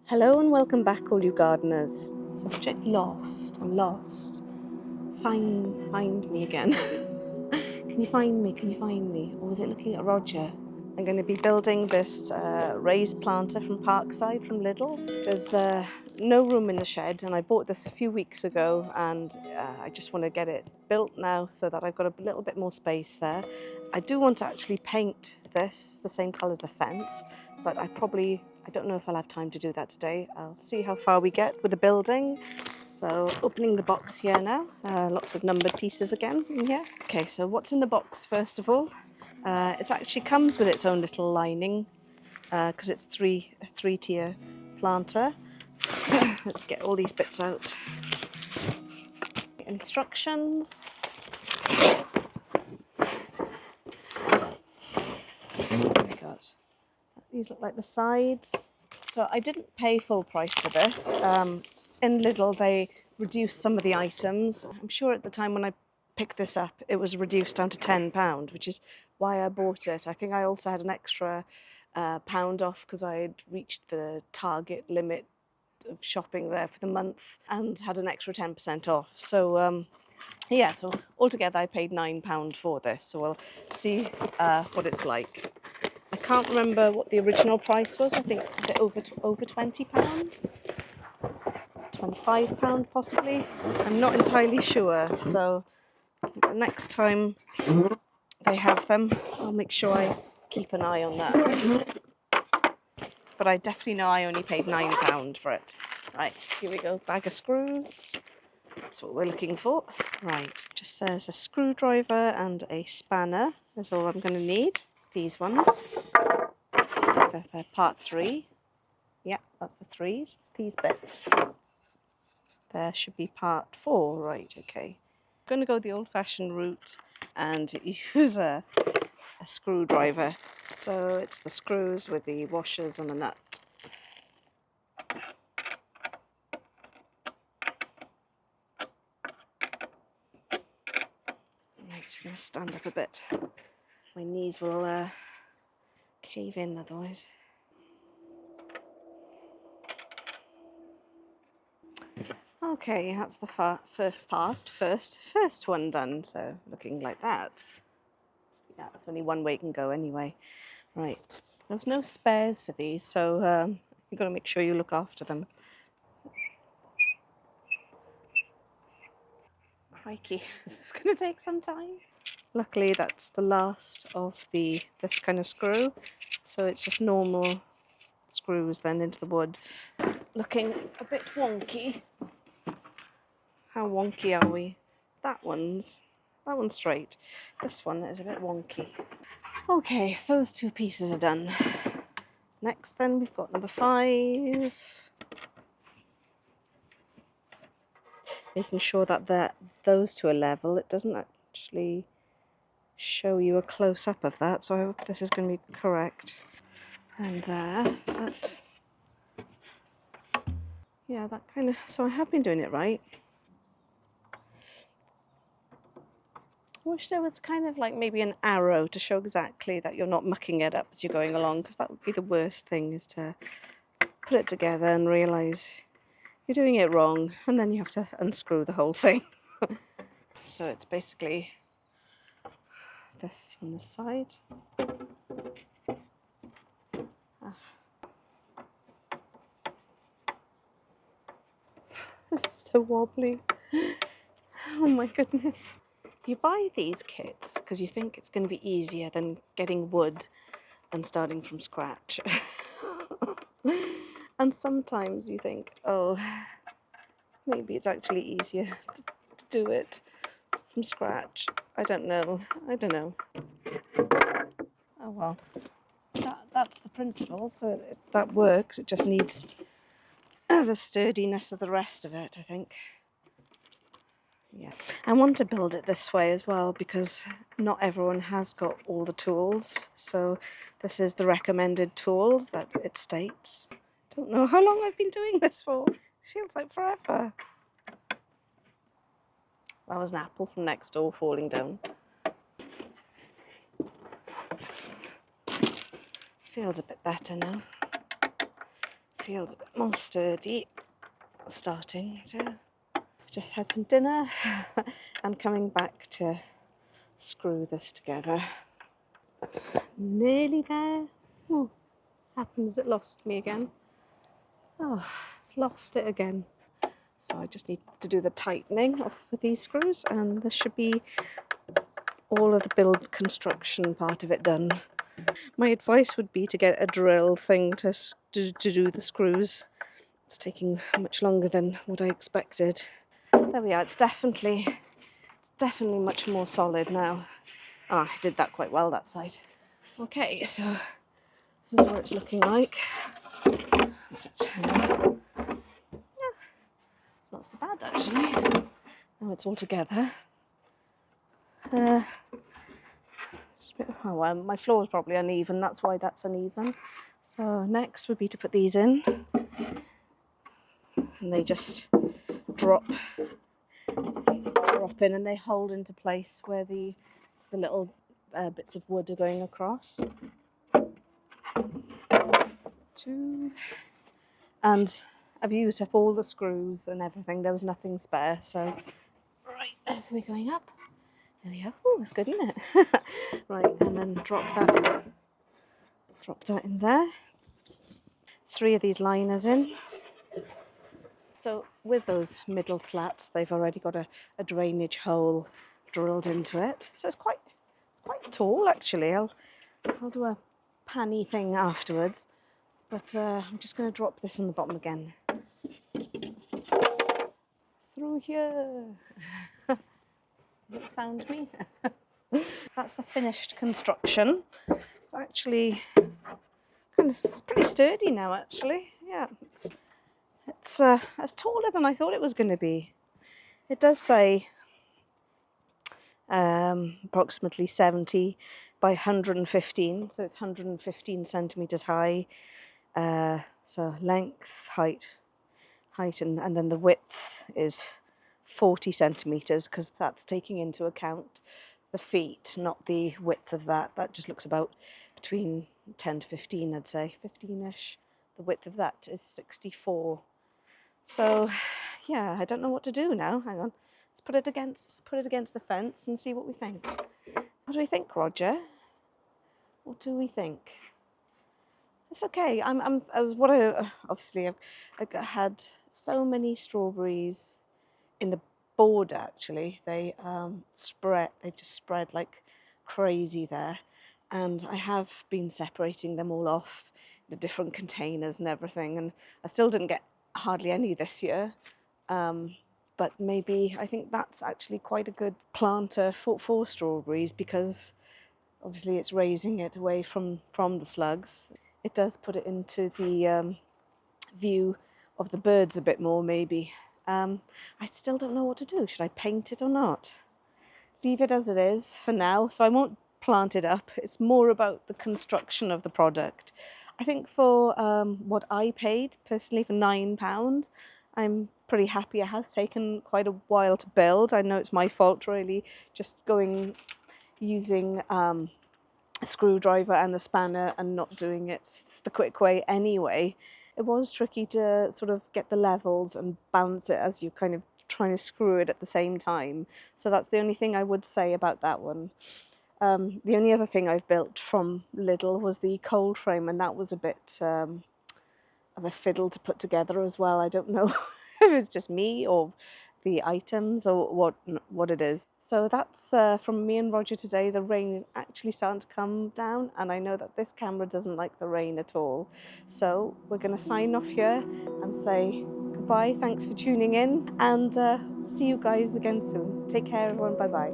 Hello and welcome back, all you gardeners. Subject lost. I'm lost. Find me again. Can you find me? Can you find me? Or was it looking at Roger? I'm going to be building this raised planter from Parkside from Lidl. There's no room in the shed, and I bought this a few weeks ago, and I just want to get it built now so that I've got a little bit more space there. I do want to actually paint this the same colour as the fence, but I don't know if I'll have time to do that today. I'll see how far we get with the building. So opening the box here now, lots of numbered pieces again in here. Okay, so what's in the box first of all? It actually comes with its own little lining because it's a three-tier planter. Let's get all these bits out. Instructions. These look like the sides. So I didn't pay full price for this. In Lidl they reduced some of the items. I'm sure at the time when I picked this up it was reduced down to £10, which is why I bought it. I think I also had an extra pound off because I had reached the target limit of shopping there for the month and had an extra 10% off. So yeah, so altogether I paid £9 for this. So we'll see what it's like. I can't remember what the original price was. I think, was it over £20? £25 possibly? I'm not entirely sure. So next time they have them, I'll make sure I keep an eye on that. But I definitely know I only paid £9 for it. Right, here we go. Bag of screws. That's what we're looking for. Right, just says a screwdriver and a spanner is all I'm going to need. These ones. They're part 3. Yeah, that's the 3s. These bits. There should be part 4. Right, okay. I'm going to go the old-fashioned route and use a screwdriver. So it's the screws with the washers and the nut. Right, I'm going to stand up a bit. My knees will cave in otherwise. Okay, that's the first one done, so looking like that. Yeah, it's only one way it can go anyway. Right, there's no spares for these, so you've got to make sure you look after them. Crikey, this is going to take some time. Luckily, that's the last of this kind of screw, so it's just normal screws then into the wood. Looking a bit wonky. How wonky are we? That one's straight. This one is a bit wonky. Okay, those 2 pieces are done. Next then we've got number 5. Making sure that those 2 are level. It doesn't actually show you a close-up of that, so I hope this is going to be correct. And there, yeah, that kind of, so I have been doing it right. I wish there was kind of like maybe an arrow to show exactly that you're not mucking it up as you're going along, because that would be the worst thing, is to put it together and realise you're doing it wrong, and then you have to unscrew the whole thing. So it's basically this on the side. This is so wobbly. Oh my goodness. You buy these kits because you think it's going to be easier than getting wood and starting from scratch. And sometimes you think, oh, maybe it's actually easier to do it from scratch. I don't know. Oh well, that's the principle, so that works. It just needs the sturdiness of the rest of it, I think. Yeah, I want to build it this way as well because not everyone has got all the tools. So this is the recommended tools that it states. Don't know how long I've been doing this for. It feels like forever. That was an apple from next door falling down. Feels a bit better now. feels a bit more sturdy, starting to. Just had some dinner and coming back to screw this together. Nearly there. Oh, what's happened is it lost me again. Oh, it's lost it again. So I just need to do the tightening of these screws, and this should be all of the build construction part of it done. My advice would be to get a drill thing to do the screws. It's taking much longer than what I expected. There we are. It's definitely much more solid now. Oh, I did that quite well, that side. Okay, so this is what it's looking like. That's it. Yeah, it's not so bad actually. Now it's all together. It's a bit, oh well, my floor is probably uneven, that's why that's uneven. So next would be to put these in, and they just drop in and they hold into place where the little bits of wood are going across. 2, and I've used up all the screws and everything. There was nothing spare, so right, we're going up. There we go. Oh, that's good, isn't it? Right, and then drop that in there. 3 of these liners in. So with those middle slats, they've already got a drainage hole drilled into it. So it's quite tall actually. I'll do a panny thing afterwards, but I'm just going to drop this on the bottom again. Through here. It's found me. That's the finished construction. It's actually it's pretty sturdy now actually. Yeah, it's taller than I thought it was going to be. It does say approximately 70 by 115, so it's 115 centimeters high. So length, height, and then the width is 40 centimeters, because that's taking into account the feet, not the width of that. That just looks about between 10 to 15, I'd say, 15-ish. The width of that is 64. So, yeah, I don't know what to do now. Hang on, let's put it against the fence and see what we think. What do we think, Roger? What do we think? It's okay. Obviously I've had so many strawberries in the border. Actually, they've just spread like crazy there, and I have been separating them all off the different containers and everything, and I still didn't get hardly any this year. But maybe I think that's actually quite a good planter for strawberries, because obviously it's raising it away from the slugs. It does put it into the view of the birds a bit more, maybe. I still don't know what to do. Should I paint it or not? Leave it as it is for now, so I won't plant it up. It's more about the construction of the product. I think for what I paid personally, for £9, I'm pretty happy. It has taken quite a while to build. I know it's my fault really, just using a screwdriver and a spanner and not doing it the quick way anyway. It was tricky to sort of get the levels and balance it as you're kind of trying to screw it at the same time. So that's the only thing I would say about that one. The only other thing I've built from Lidl was the cold frame, and that was a bit of a fiddle to put together as well. I don't know if it's just me or the items or what it is. So that's from me and Roger today. The rain is actually starting to come down, and I know that this camera doesn't like the rain at all. So we're going to sign off here and say goodbye. Thanks for tuning in, and see you guys again soon. Take care everyone. Bye bye.